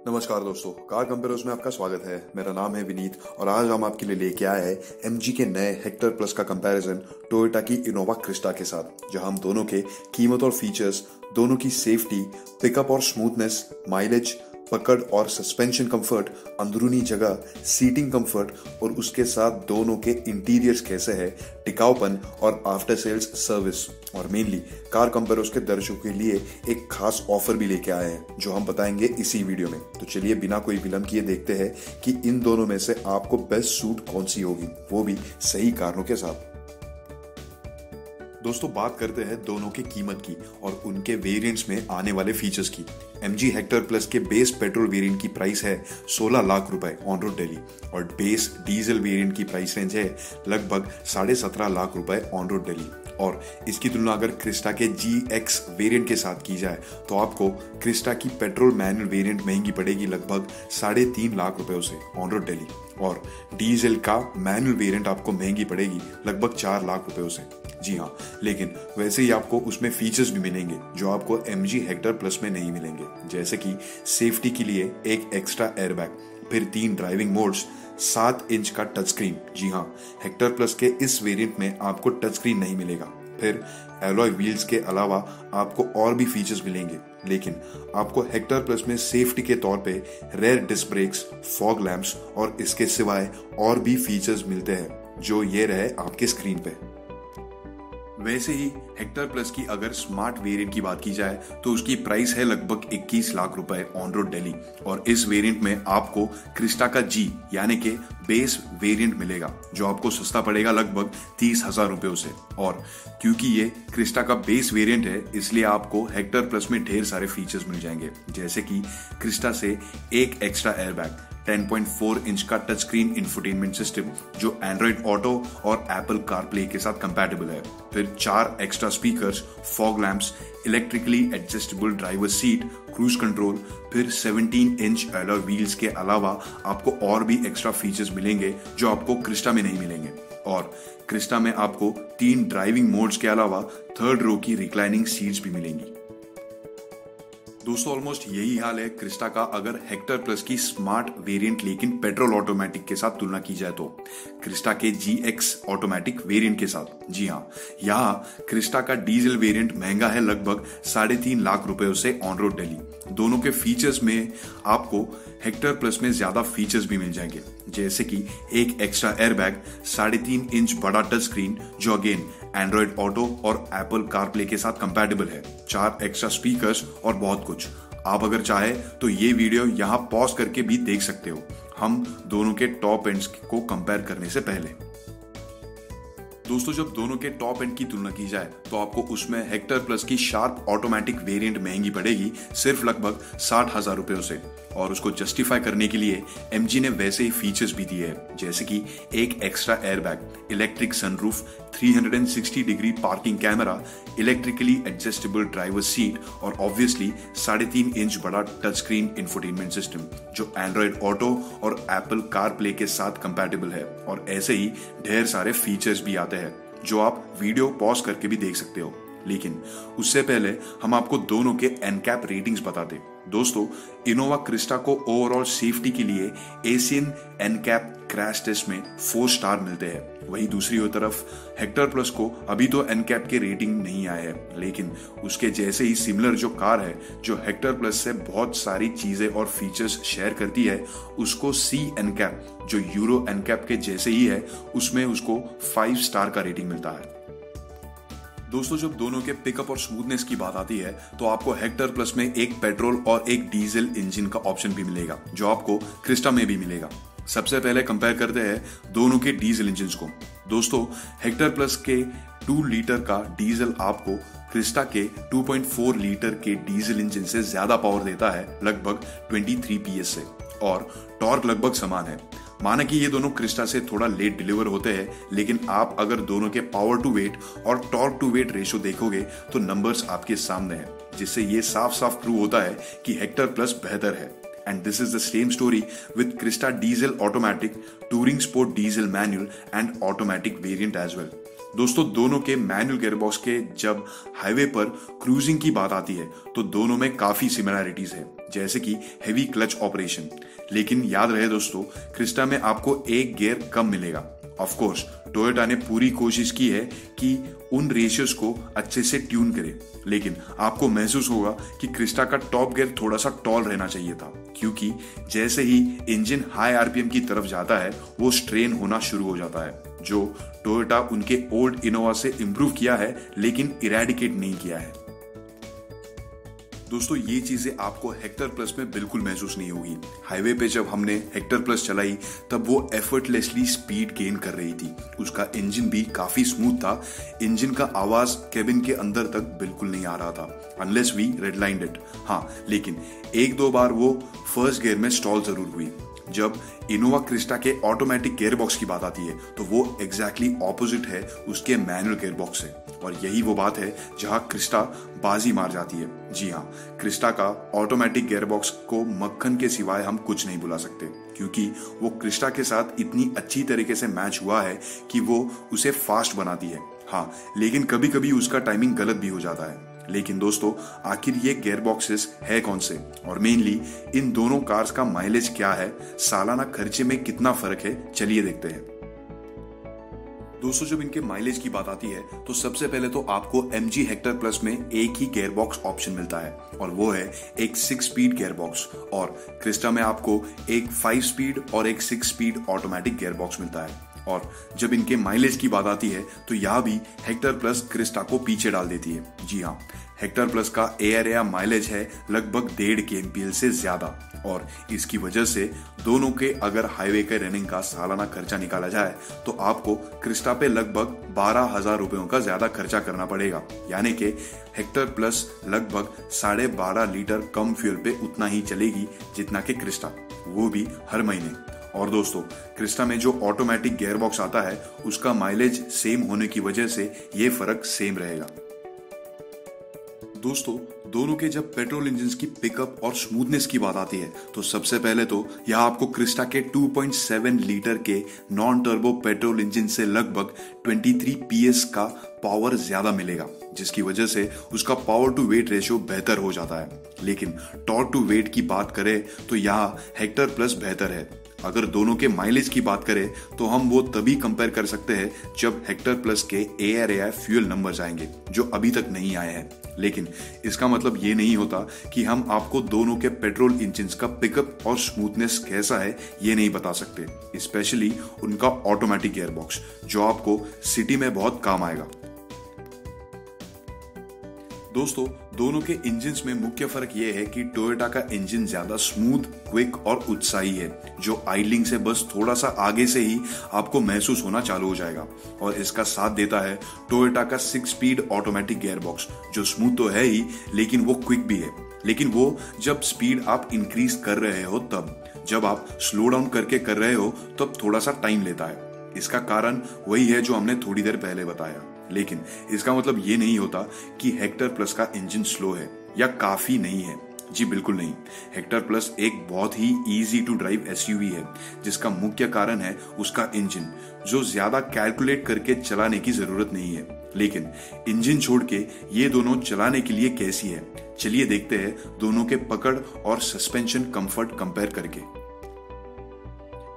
नमस्कार दोस्तों, car compares में आपका स्वागत है। मेरा नाम है विनीत और आज हम आपके लिए लेके आए हैं एमजी के नए हेक्टर प्लस का कंपैरिजन टोयोटा की इनोवा क्रिस्टा के साथ, जहां हम दोनों के कीमत और फीचर्स, दोनों की सेफ्टी, पिकअप और स्मूथनेस, माइलेज, पकड़ और सस्पेंशन कंफर्ट, अंदरूनी जगह, सीटिंग कंफर्ट और उसके साथ दोनों के इंटीरियर्स कैसे है, टिकाऊपन और आफ्टर सेल्स सर्विस और मेनली कार कंपेयर्स के दर्शकों के लिए एक खास ऑफर भी लेके आए हैं जो हम बताएंगे इसी वीडियो में। तो चलिए बिना कोई विलंब किए देखते हैं कि इन दोनों में से आपको बेस्ट सूट कौन सी होगी, वो भी सही कारणों के साथ। दोस्तों बात करते हैं दोनों की कीमत की और उनके वेरिएंट्स में आने वाले फीचर्स की। MG हेक्टर प्लस के बेस पेट्रोल वेरिएंट की प्राइस है 16 लाख रुपए ऑन रोड दिल्ली और बेस डीजल वेरिएंट की प्राइस रेंज है लगभग 17.5 लाख रुपए ऑन रोड दिल्ली। और इसकी तुलना अगर क्रिस्टा के GX वेरिएंट के साथ की जाए तो आपको क्रिस्टा की पेट्रोल मैनुअल वेरिएंट महंगी पड़ेगी लगभग 3.5 लाख रुपए से ऑन रोड दिल्ली और डीजल का मैनुअल वेरिएंट आपको महंगी पड़ेगी लगभग 4 लाख रुपए से। जी हाँ, लेकिन वैसे ही आपको उसमें फीचर्स भी मिलेंगे जो आपको MG हेक्टर प्लस में नहीं मिलेंगे, जैसे कि सेफ्टी के लिए एक एक्स्ट्रा एयरबैग, फिर 3 ड्राइविंग मोड्स, 7 इंच का टच स्क्रीन। जी हाँ, हेक्टर प्लस के इस वेरिएंट में आपको टच स्क्रीन नहीं मिलेगा। फिर एलॉय व्हील्स के अलावा आपको और भी फीचर्स मिलेंगे, लेकिन आपको हेक्टर प्लस में सेफ्टी के तौर पे rear disc brakes, fog lamps और इसके सिवाय और भी फीचर्स मिलते हैं जो ये रहे आपके स्क्रीन पे। वैसे ही हेक्टर प्लस की अगर स्मार्ट वेरिएंट की बात की जाए तो उसकी प्राइस है लगभग 21 लाख रुपए ऑन रोड दिल्ली और इस वेरिएंट में आपको क्रिस्टा का G यानी के बेस वेरिएंट मिलेगा जो आपको सस्ता पड़ेगा लगभग 30,000 रुपयों से। और क्योंकि ये क्रिस्टा का बेस वेरिएंट है इसलिए आपको हेक्टर प्लस में ढेर सारे फीचर्स मिल जाएंगे, जैसे कि क्रिस्टा से एक एक्स्ट्रा एयरबैग, 10.4 इंच का टच स्क्रीन इंफोटेनमेंट सिस्टम जो एंड्रॉइड ऑटो और एप्पल कारप्ले के साथ कंपैटिबल है, फिर 4 extra speakers, fog lamps, electrically adjustable driver seat, cruise control, फिर 17 इंच अलॉय व्हील्स के अलावा आपको और भी एक्स्ट्रा फीचर्स मिलेंगे जो आपको क्रिस्टा में नहीं मिलेंगे। और क्रिस्टा में आपको 3 ड्राइविंग मोड्स के अलावा 3rd रो की रिक्लाइनिंग सीट्स भी मिलेंगी। दोस्तों ऑलमोस्ट यही हाल है क्रिस्टा का अगर हेक्टर प्लस की स्मार्ट वेरिएंट लेकिन पेट्रोल ऑटोमेटिक के साथ तुलना की जाए तो क्रिस्टा के GX ऑटोमेटिक वेरिएंट के साथ। जी हाँ, यहाँ क्रिस्टा का डीजल वेरिएंट महंगा है लगभग 3.5 लाख रुपए से ऑन रोड दिल्ली। दोनों के फीचर्स में आपको हेक्टर प्लस में ज्यादा फीचर्स भी मिल जाएंगे, जैसे कि एक एक्स्ट्रा एयरबैग, 3.5 इंच बड़ा टच स्क्रीन जो अगेन एंड्रॉइड ऑटो और एप्पल कारप्ले के साथ कंपैटिबल है, 4 एक्स्ट्रा स्पीकर्स और बहुत कुछ। आप अगर चाहे तो ये वीडियो यहाँ पॉज करके भी देख सकते हो, हम दोनों के टॉप एंड्स को कंपेयर करने से पहले। दोस्तों जब दोनों के टॉप एंड की तुलना की जाए तो आपको उसमें हेक्टर प्लस की शार्प ऑटोमेटिक वेरिएंट महंगी पड़ेगी सिर्फ लगभग 60,000 रुपयों से और उसको जस्टिफाई करने के लिए MG ने वैसे ही फीचर्स भी दिए हैं, जैसे कि एक extra airbag, electric sunroof, 360 degree parking camera, electrically adjustable driver seat और ऑब्वियसली 3.5 इंच बड़ा टच स्क्रीन इंफोटेनमेंट सिस्टम जो एंड्रॉइड ऑटो और एप्पल कारप्ले के साथ कंपैटिबल है। और ऐसे ही ढेर सारे फीचर्स भी आते हैं जो आप वीडियो पॉज करके भी देख सकते हो। लेकिन उससे पहले हम आपको दोनों के एनकैप रेटिंग्स बता दें। दोस्तों इनोवा क्रिस्टा को ओवरऑल सेफ्टी के लिए एशियन एनकैप क्रैश टेस्ट में 4 स्टार मिलते हैं, वहीं दूसरी तरफ हेक्टर प्लस को अभी तो एनकैप के रेटिंग नहीं आए हैं, लेकिन उसके जैसे ही सिमिलर जो कार है जो हेक्टर प्लस से बहुत सारी चीजें और फीचर्स शेयर करती है उसको C एनकैप जो यूरो एनकैप के जैसे ही है उसमें उसको 5 स्टार का रेटिंग मिलता है। दोस्तों जब दोनों के पिकअप और स्मूथनेस की बात आती है तो आपको हेक्टर प्लस में एक पेट्रोल और एक डीजल इंजन का ऑप्शन भी मिलेगा जो आपको क्रिस्टा में भी मिलेगा। सबसे पहले कंपेयर करते हैं दोनों के डीजल इंजन को। दोस्तों हेक्टर प्लस के 2 लीटर का डीजल आपको क्रिस्टा के 2.4 लीटर के डीजल इंजन से ज्यादा पावर देता है लगभग 23 PS से और टॉर्क लगभग समान है। माना कि ये दोनों क्रिस्टा से थोड़ा लेट डिलीवर होते हैं, लेकिन आप अगर दोनों के पावर टू वेट और टॉर्क टू वेट रेशो देखोगे तो नंबर्स आपके सामने हैं, जिससे ये साफ साफ प्रूव होता है कि हेक्टर प्लस बेहतर है। And this is the same story with Crista diesel automatic, Touring Sport diesel manual and automatic variant as well. दोस्तों दोनों के मैनुअल गियरबॉक्स के जब हाईवे पर क्रूजिंग की बात आती है तो दोनों में काफी सिमिलैरिटीज है, जैसे कि हेवी क्लच ऑपरेशन। लेकिन याद रहे दोस्तों, क्रिस्टा में आपको एक गियर कम मिलेगा। ऑफ कोर्स टोयोटा ने पूरी कोशिश की है कि उन रेशियोज को अच्छे से ट्यून करे, लेकिन आपको महसूस होगा कि क्रिस्टा का टॉप गियर थोड़ा सा टॉल रहना चाहिए था, क्योंकि जैसे ही इंजन हाई आरपीएम की तरफ जाता है वो स्ट्रेन होना शुरू हो जाता है, जो टोयोटा उनके ओल्ड इनोवा से इंप्रूव किया है लेकिन इरेडिकेट नहीं किया है। दोस्तों ये चीजें आपको हेक्टर प्लस में बिल्कुल महसूस नहीं होगी। हाईवे पे जब हमने हेक्टर प्लस चलाई तब वो एफर्टलेसली स्पीड गेन कर रही थी। उसका इंजन भी काफी स्मूथ था। इंजन का आवाज केबिन के अंदर तक बिल्कुल नहीं आ रहा था, अनलेस वी रेडलाइंड इट। हाँ, लेकिन एक दो बार वो फर्स्ट गियर में स्टॉल जरूर हुई। जब इनोवा क्रिस्टा के ऑटोमेटिक गियर बॉक्स की बात आती है तो वो एग्जैक्टली ऑपोजिट है उसके मैनुअल गियर बॉक्स से, और यही वो बात है जहां क्रिस्टा बाजी मार जाती है। जी हाँ, क्रिस्टा का ऑटोमेटिक गियर बॉक्स को मक्खन के सिवाय हम कुछ नहीं बुला सकते, क्योंकि वो क्रिस्टा के साथ इतनी अच्छी तरीके से मैच हुआ है कि वो उसे फास्ट बनाती है। हाँ, लेकिन कभी कभी उसका टाइमिंग गलत भी हो जाता है। लेकिन दोस्तों आखिर ये गियर बॉक्सेस है कौन से, और मेनली इन दोनों कार्स का माइलेज क्या है, सालाना खर्चे में कितना फर्क है, चलिए देखते हैं। दोस्तों जब इनके माइलेज की बात आती है तो सबसे पहले तो आपको MG हेक्टर प्लस में एक ही गियर बॉक्स ऑप्शन मिलता है, और वो है एक 6 स्पीड गियर बॉक्स, और क्रिस्टा में आपको एक 5 स्पीड और एक 6 स्पीड ऑटोमेटिक गियर बॉक्स मिलता है। और जब इनके माइलेज की बात आती है तो यह भी हेक्टर प्लस क्रिस्टा को पीछे डाल देती है। जी हाँ, हेक्टर प्लस का एयर माइलेज है लगभग 1.5 kmpl से ज्यादा, और इसकी वजह से दोनों के अगर हाईवे के रनिंग का सालाना खर्चा निकाला जाए तो आपको क्रिस्टा पे लगभग 12,000 रुपयों का ज्यादा खर्चा करना पड़ेगा। यानी कि हेक्टर प्लस लगभग 12.5 लीटर कम फ्यूल पे उतना ही चलेगी जितना कि क्रिस्टा, वो भी हर महीने। और दोस्तों क्रिस्टा में जो ऑटोमेटिक गियर बॉक्स आता है उसका माइलेज सेम होने की वजह से ये फर्क सेम रहेगा। दोस्तों दोनों के जब पेट्रोल इंजन की पिकअप और स्मूथनेस की बात आती है तो सबसे पहले तो यहाँ आपको क्रिस्टा के 2.7 लीटर के नॉन टर्बो पेट्रोल इंजन से लगभग 23 PS का पावर ज्यादा मिलेगा, जिसकी वजह से उसका पावर टू वेट रेशियो बेहतर हो जाता है। लेकिन टॉर्क टू वेट की बात करें तो यहाँ हेक्टर प्लस बेहतर है। अगर दोनों के माइलेज की बात करें तो हम वो तभी कंपेयर कर सकते हैं जब हेक्टर प्लस के ARAI फ्यूल नंबर्स आएंगे, जो अभी तक नहीं आए हैं। लेकिन इसका मतलब ये नहीं होता कि हम आपको दोनों के पेट्रोल इंजन्स का पिकअप और स्मूथनेस कैसा है ये नहीं बता सकते, स्पेशली उनका ऑटोमेटिक गियर बॉक्स, जो आपको सिटी में बहुत काम आएगा। दोस्तों दोनों के इंजन्स में मुख्य फर्क यह है कि टोयोटा का इंजन ज्यादा स्मूथ, क्विक और उत्साही है, जो आइडलिंग से बस थोड़ा सा आगे से ही आपको महसूस होना चालू हो जाएगा। और इसका साथ देता है टोयोटा का 6 स्पीड ऑटोमेटिक गियर बॉक्स, जो स्मूथ तो है ही लेकिन वो क्विक भी है। लेकिन वो जब स्पीड आप इंक्रीज कर रहे हो तब, जब आप स्लो डाउन करके कर रहे हो तब थोड़ा सा टाइम लेता है। इसका कारण वही है जो हमने थोड़ी देर पहले बताया। लेकिन इसका मतलब ये नहीं होता कि हेक्टर प्लस का इंजन स्लो है या काफी नहीं है। जी बिल्कुल नहीं। हेक्टर प्लस एक बहुत ही इजी टू ड्राइव SUV है, जिसका मुख्य कारण है उसका इंजन, जो ज्यादा कैलकुलेट करके चलाने की जरूरत नहीं है। लेकिन इंजन छोड़ के ये दोनों चलाने के लिए कैसी है, चलिए देखते हैं दोनों के पकड़ और सस्पेंशन कंफर्ट कंपेयर करके।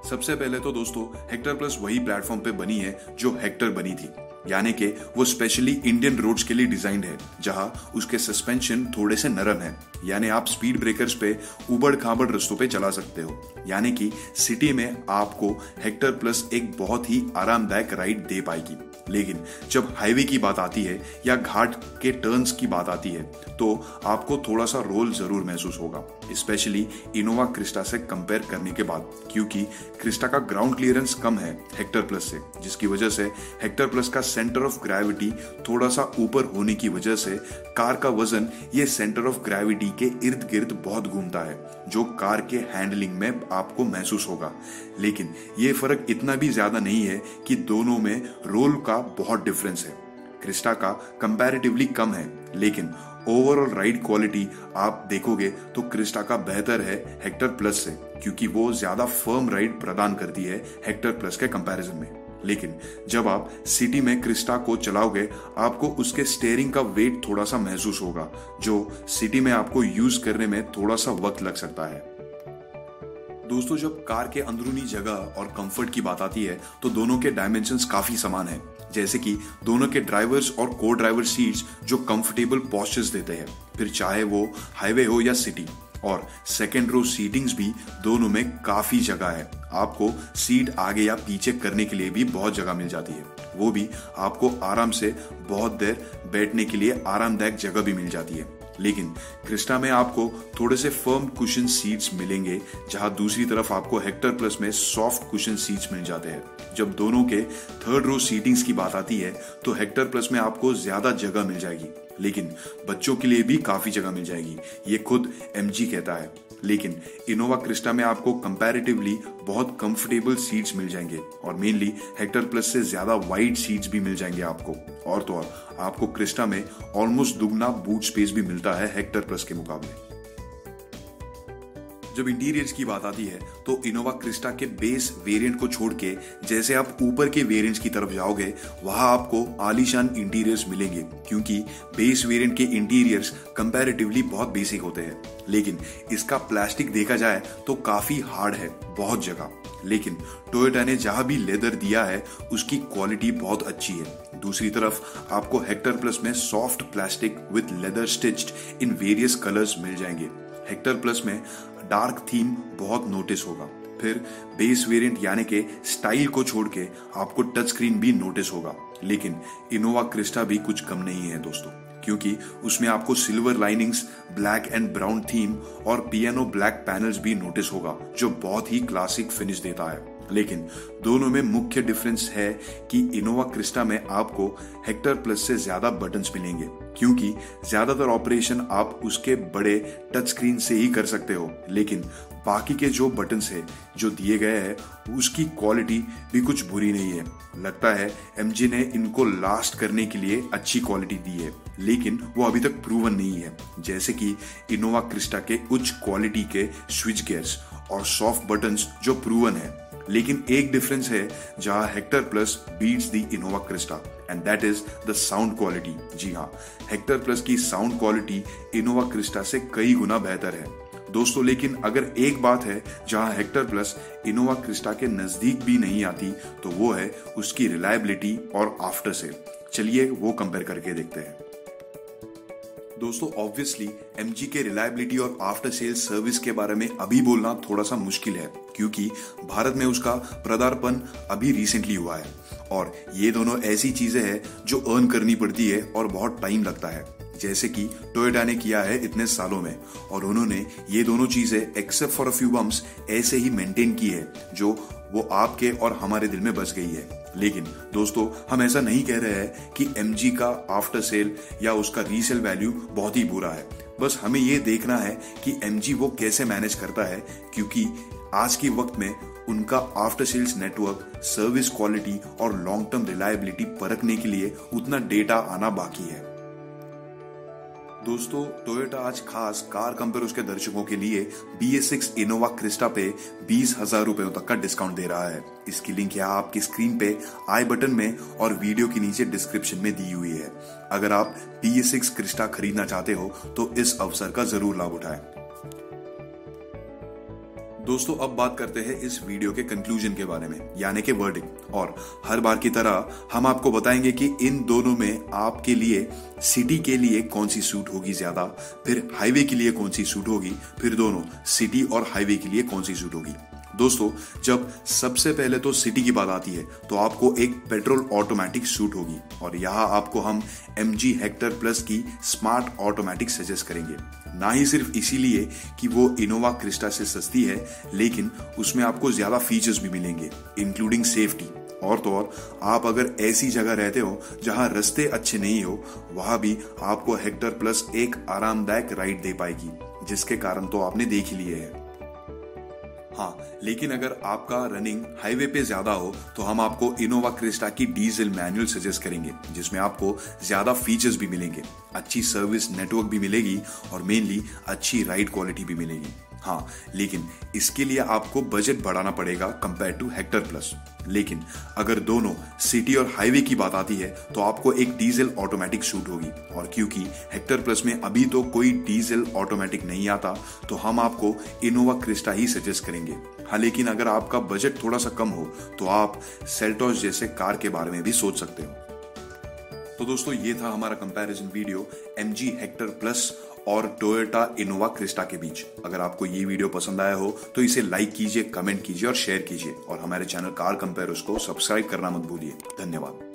सबसे पहले तो दोस्तों हेक्टर प्लस वही प्लेटफॉर्म पे बनी है जो हेक्टर बनी थी, यानी कि वो स्पेशली इंडियन रोड्स के लिए डिजाइंड है, जहां उसके सस्पेंशन थोड़े से नरम है, यानी आप स्पीड ब्रेकर्स पे उबड़ खाबड़ रास्तों पे चला सकते हो। यानी कि सिटी में आपको हेक्टर प्लस एक बहुत ही आरामदायक राइड दे पाएगी। लेकिन जब हाईवे की बात आती है या घाट के टर्न्स की बात आती है तो आपको थोड़ा सा रोल जरूर महसूस होगा, स्पेशली इनोवा क्रिस्टा से कंपेयर करने के बाद, क्योंकि क्रिस्टा का ग्राउंड क्लियरेंस कम है हेक्टर प्लस से, जिसकी वजह से हेक्टर प्लस का सेंटर ऑफ ग्रेविटी थोड़ा सा ऊपर होने की वजह से कार का वजन ये सेंटर ऑफ ग्रेविटी के इर्द गिर्द बहुत घूमता है, जो कार के हैंडलिंग में आपको महसूस होगा। लेकिन ये फर्क इतना भी ज्यादा नहीं है कि दोनों में रोल का बहुत डिफरेंस है। क्रिस्टा का कंपैरेटिवली कम है, लेकिन ओवरऑल राइड क्वालिटी आप देखोगे तो क्रिस्टा का बेहतर है हेक्टर प्लस से, क्योंकि वो ज्यादा फर्म राइड प्रदान करती है हेक्टर प्लस के कंपैरिजन में। लेकिन जब आप सिटी में क्रिस्टा को चलाओगे आपको उसके स्टीयरिंग का वेट थोड़ा सा महसूस होगा, जो सिटी में आपको यूज करने में थोड़ा सा वक्त लग सकता है। दोस्तों, जब कार के अंदरूनी जगह और कंफर्ट की बात आती है तो दोनों के डायमेंशंस काफी समान हैं, जैसे कि दोनों के ड्राइवर्स और को ड्राइवर सीट्स जो कंफर्टेबल पोस्चर्स देते हैं, फिर चाहे वो हाईवे हो या सिटी। और सेकेंड रो सीटिंग्स भी दोनों में काफी जगह है, आपको सीट आगे या पीछे करने के लिए भी बहुत जगह मिल जाती है, वो भी आपको आराम से बहुत देर बैठने के लिए आरामदायक जगह भी मिल जाती है। लेकिन क्रिस्टा में आपको थोड़े से फर्म कुशन सीट्स मिलेंगे, जहां दूसरी तरफ आपको हेक्टर प्लस में सॉफ्ट कुशन सीट्स मिल जाते हैं। जब दोनों के थर्ड रो सीटिंग्स की बात आती है तो हेक्टर प्लस में आपको ज्यादा जगह मिल जाएगी, लेकिन बच्चों के लिए भी काफी जगह मिल जाएगी, ये खुद MG कहता है। लेकिन इनोवा क्रिस्टा में आपको कंपैरेटिवली बहुत कंफर्टेबल सीट्स मिल जाएंगे और मेनली हेक्टर प्लस से ज्यादा वाइड सीट्स भी मिल जाएंगे आपको। और तो और आपको क्रिस्टा में ऑलमोस्ट दुगना बूट स्पेस भी मिलता है हेक्टर प्लस के मुकाबले। जब इंटीरियर्स की बात आती है तो इनोवा क्रिस्टा के बेस वेरिएंट को छोड़ के जैसे आप ऊपर के वेरिएंट्स की तरफ जाओगे वहां आपको आलीशान इंटीरियर्स मिलेंगे, क्योंकि बेस वेरिएंट के इंटीरियर्स कंपैरेटिवली बहुत बेसिक होते हैं। लेकिन इसका प्लास्टिक देखा जाए तो काफी हार्ड है बहुत जगह, लेकिन टोयोटा ने जहां भी लेदर दिया है उसकी क्वालिटी बहुत अच्छी है। दूसरी तरफ आपको हेक्टर प्लस में soft plastic with leather stitched in various colours मिल जाएंगे। हेक्टर प्लस में डार्क थीम बहुत नोटिस होगा। फिर बेस वेरिएंट यानी के स्टाइल को छोड़ के आपको टच स्क्रीन भी नोटिस होगा। लेकिन इनोवा क्रिस्टा भी कुछ कम नहीं है दोस्तों, क्योंकि उसमें आपको silver linings, black and brown theme और पियानो ब्लैक पैनल्स भी नोटिस होगा, जो बहुत ही क्लासिक फिनिश देता है। लेकिन दोनों में मुख्य डिफरेंस है कि इनोवा क्रिस्टा में आपको हेक्टर प्लस से ज्यादा बटन्स मिलेंगे, क्योंकि ज्यादातर ऑपरेशन आप उसके बड़े टच स्क्रीन से ही कर सकते हो। लेकिन बाकी के जो बटन्स है जो दिए गए हैं उसकी क्वालिटी भी कुछ बुरी नहीं है। लगता है MG ने इनको लास्ट करने के लिए अच्छी क्वालिटी दी है, लेकिन वो अभी तक प्रूवन नहीं है, जैसे कि इनोवा क्रिस्टा के उच्च क्वालिटी के स्विच गियर्स और सॉफ्ट बटन्स जो प्रूवन है। लेकिन एक डिफरेंस है जहां Hector plus beats the Innova Crysta and that is the sound quality. जी हाँ, हेक्टर प्लस की साउंड क्वालिटी इनोवा क्रिस्टा से कई गुना बेहतर है दोस्तों। लेकिन अगर एक बात है जहां हेक्टर प्लस इनोवा क्रिस्टा के नजदीक भी नहीं आती तो वो है उसकी रिलायबिलिटी और आफ्टर सेल। चलिए वो कंपेयर करके देखते हैं। दोस्तों, ऑब्वियसली MG के रिलायबिलिटी और आफ्टर सेल सर्विस के बारे में अभी बोलना थोड़ा सा मुश्किल है, क्योंकि भारत में उसका पदार्पण अभी रिसेंटली हुआ है और ये दोनों ऐसी चीजें हैं जो अर्न करनी पड़ती है और बहुत टाइम लगता है, जैसे कि टोयोटा ने किया है इतने सालों में। और उन्होंने ये दोनों चीजें except for a few bumps ऐसे ही मेंटेन की है जो वो आपके और हमारे दिल में बस गई है। लेकिन दोस्तों, हम ऐसा नहीं कह रहे हैं कि MG का आफ्टर सेल या उसका रीसेल वैल्यू बहुत ही बुरा है। बस हमें ये देखना है कि MG वो कैसे मैनेज करता है, क्योंकि आज के वक्त में उनका after sales network, service quality और लॉन्ग टर्म रिलायबिलिटी परखने के लिए उतना डेटा आना बाकी है। दोस्तों, टोयोटा आज खास कार कंपेयर उसके दर्शकों के लिए BS6 इनोवा क्रिस्टा पे 20,000 रुपयों तक का डिस्काउंट दे रहा है। इसकी लिंक यहाँ आपकी स्क्रीन पे आई बटन में और वीडियो के नीचे डिस्क्रिप्शन में दी हुई है। अगर आप BS6 क्रिस्टा खरीदना चाहते हो तो इस अवसर का जरूर लाभ उठाएं। दोस्तों, अब बात करते हैं इस वीडियो के कंक्लूजन के बारे में, यानी कि वर्डिक्ट। और हर बार की तरह हम आपको बताएंगे कि इन दोनों में आपके लिए सिटी के लिए कौन सी सूट होगी ज्यादा, फिर हाईवे के लिए कौन सी सूट होगी, फिर दोनों सिटी और हाईवे के लिए कौन सी सूट होगी। दोस्तों, जब सबसे पहले तो सिटी की बात आती है तो आपको एक पेट्रोल ऑटोमेटिक सूट होगी और यहाँ आपको हम MG हेक्टर प्लस की स्मार्ट ऑटोमेटिक सजेस्ट करेंगे। ना ही सिर्फ इसीलिए कि वो इनोवा क्रिस्टा से सस्ती है, लेकिन उसमें आपको ज्यादा फीचर्स भी मिलेंगे, इंक्लूडिंग सेफ्टी। और तो और आप अगर ऐसी जगह रहते हो जहां रास्ते अच्छे नहीं हो, वहां भी आपको हेक्टर प्लस एक आरामदायक राइड दे पाएगी, जिसके कारण तो आपने देख ही लिए है। हाँ, लेकिन अगर आपका रनिंग हाईवे पे ज्यादा हो तो हम आपको इनोवा क्रिस्टा की डीजल मैनुअल सजेस्ट करेंगे, जिसमें आपको ज्यादा फीचर्स भी मिलेंगे, अच्छी सर्विस नेटवर्क भी मिलेगी और मेनली अच्छी राइड क्वालिटी भी मिलेगी। हाँ, लेकिन इसके लिए आपको बजट बढ़ाना पड़ेगा कंपेयर टू हेक्टर प्लस। लेकिन अगर दोनों सिटी और हाईवे की बात आती है तो आपको एक डीजल ऑटोमेटिक सूट होगी, और क्योंकि हेक्टर प्लस में अभी तो कोई डीजल ऑटोमेटिक नहीं आता तो हम आपको इनोवा क्रिस्टा ही सजेस्ट करेंगे। हाँ, लेकिन अगर आपका बजट थोड़ा सा कम हो तो आप सेल्टोस जैसे कार के बारे में भी सोच सकते हो। तो दोस्तों, ये था हमारा comparison video MG Hector plus और टोयोटा इनोवा क्रिस्टा के बीच। अगर आपको ये वीडियो पसंद आया हो तो इसे लाइक कीजिए, कमेंट कीजिए और शेयर कीजिए, और हमारे चैनल कार कंपेयर्स को सब्सक्राइब करना मत भूलिए। धन्यवाद।